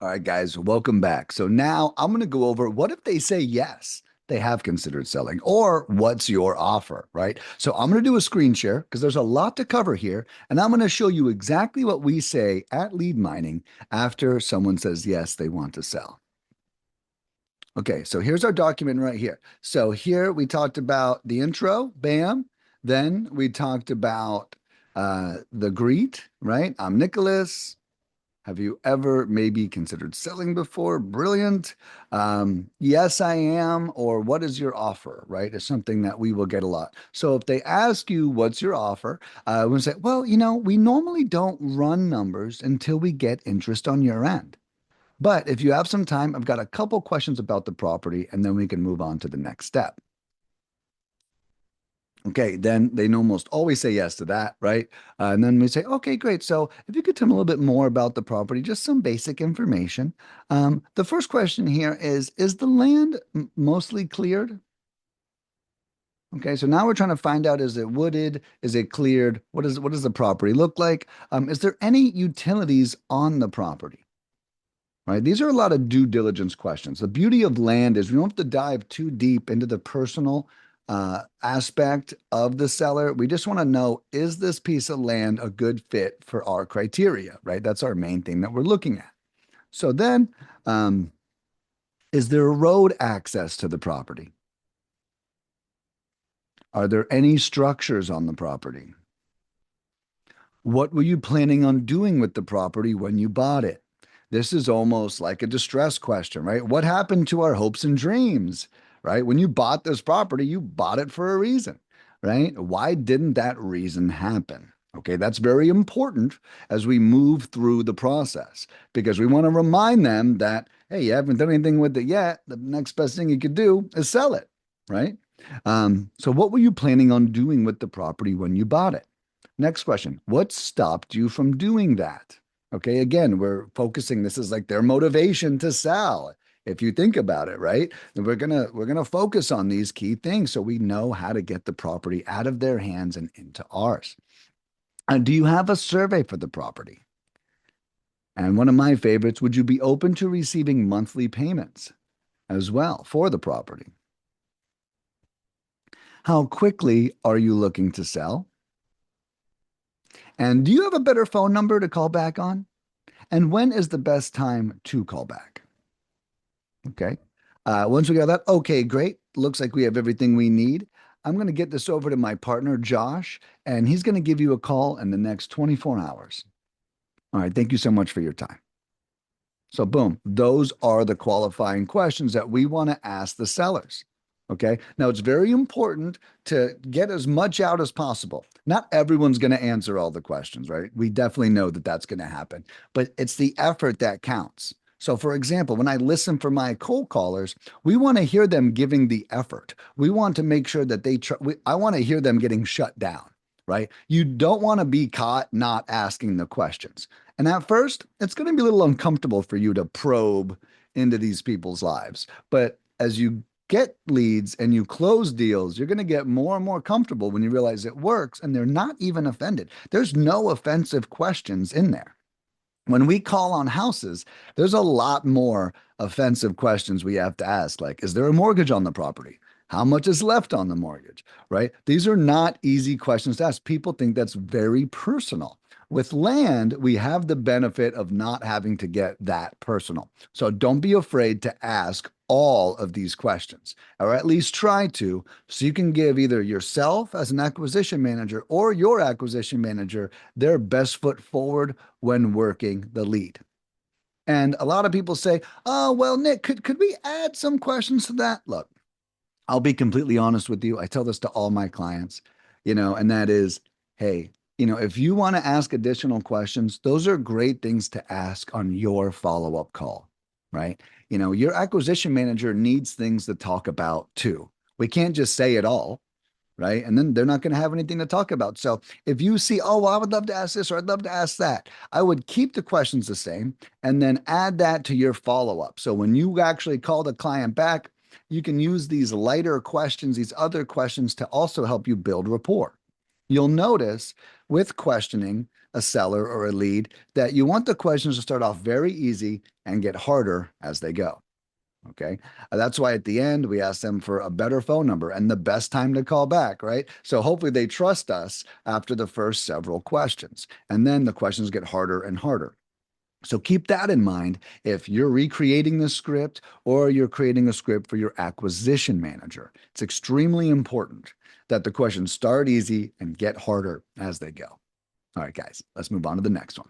All right, guys, welcome back. So now I'm going to go over what if they say yes, they have considered selling, or what's your offer, right? So I'm going to do a screen share because there's a lot to cover here. And I'm going to show you exactly what we say at Lead Mining after someone says yes, they want to sell. Okay, so here's our document right here. So here we talked about the intro, bam. Then we talked about the greet, right? I'm Nicholas. Have you ever maybe considered selling before? Brilliant. Yes, I am. Or what is your offer, right? Is something that we will get a lot. So if they ask you, what's your offer? We'll say, well, we normally don't run numbers until we get interest on your end. But if you have some time, I've got a couple questions about the property, and then we can move on to the next step. Okay, then they almost always say yes to that, right? And then we say, okay, great. So if you could tell me a little bit more about the property, just some basic information. The first question here is the land mostly cleared? Okay, so now we're trying to find out, is it wooded? Is it cleared? What does the property look like? Is there any utilities on the property? Right? These are a lot of due diligence questions. The beauty of land is we don't have to dive too deep into the personal aspect of the seller. We just want to know, is this piece of land a good fit for our criteria, right? That's our main thing that we're looking at. So then, is there road access to the property? Are there any structures on the property? What were you planning on doing with the property when you bought it? This is almost like a distress question, right? What happened to our hopes and dreams, right? When you bought this property, you bought it for a reason, right? Why didn't that reason happen? Okay, that's very important as we move through the process because we want to remind them that, hey, you haven't done anything with it yet. The next best thing you could do is sell it, right? So, what were you planning on doing with the property when you bought it? Next question. What stopped you from doing that? Okay, again, we're focusing. This is like their motivation to sell. If you think about it, right? And we're gonna focus on these key things so we know how to get the property out of their hands and into ours. And do you have a survey for the property? And one of my favorites, would you be open to receiving monthly payments as well for the property? How quickly are you looking to sell? And do you have a better phone number to call back on? And when is the best time to call back? Okay. Once we got that, okay, great. Looks like we have everything we need. I'm going to get this over to my partner, Josh, and he's going to give you a call in the next 24 hours. All right. Thank you so much for your time. So, boom, those are the qualifying questions that we want to ask the sellers. Okay. Now, it's very important to get as much out as possible. Not everyone's going to answer all the questions, right? We definitely know that that's going to happen, but it's the effort that counts. So, for example, when I listen for my cold callers, we want to hear them giving the effort. We want to make sure that I want to hear them getting shut down, right? You don't want to be caught not asking the questions. And at first, it's going to be a little uncomfortable for you to probe into these people's lives. But as you get leads and you close deals, you're going to get more and more comfortable when you realize it works and they're not even offended. There's no offensive questions in there. When we call on houses, there's a lot more offensive questions we have to ask, like, is there a mortgage on the property? How much is left on the mortgage, right? These are not easy questions to ask. People think that's very personal. With land, we have the benefit of not having to get that personal. So don't be afraid to ask all of these questions, or at least try to, so you can give either yourself as an acquisition manager or your acquisition manager their best foot forward when working the lead. And a lot of people say, oh, well, Nick, could we add some questions to that? Look, I'll be completely honest with you. I tell this to all my clients, and that is, hey, if you want to ask additional questions, those are great things to ask on your follow-up call, right? Your acquisition manager needs things to talk about too. We can't just say it all, right? And then they're not going to have anything to talk about. So if you see, oh, well, I would love to ask this or I'd love to ask that, I would keep the questions the same and then add that to your follow-up. So when you actually call the client back, you can use these lighter questions, these other questions to also help you build rapport. You'll notice with questioning a seller or a lead that you want the questions to start off very easy and get harder as they go. Okay. That's why at the end, we ask them for a better phone number and the best time to call back, right? So hopefully they trust us after the first several questions. And then the questions get harder and harder. So keep that in mind if you're recreating the script or you're creating a script for your acquisition manager. It's extremely important that the questions start easy and get harder as they go. All right, guys, let's move on to the next one.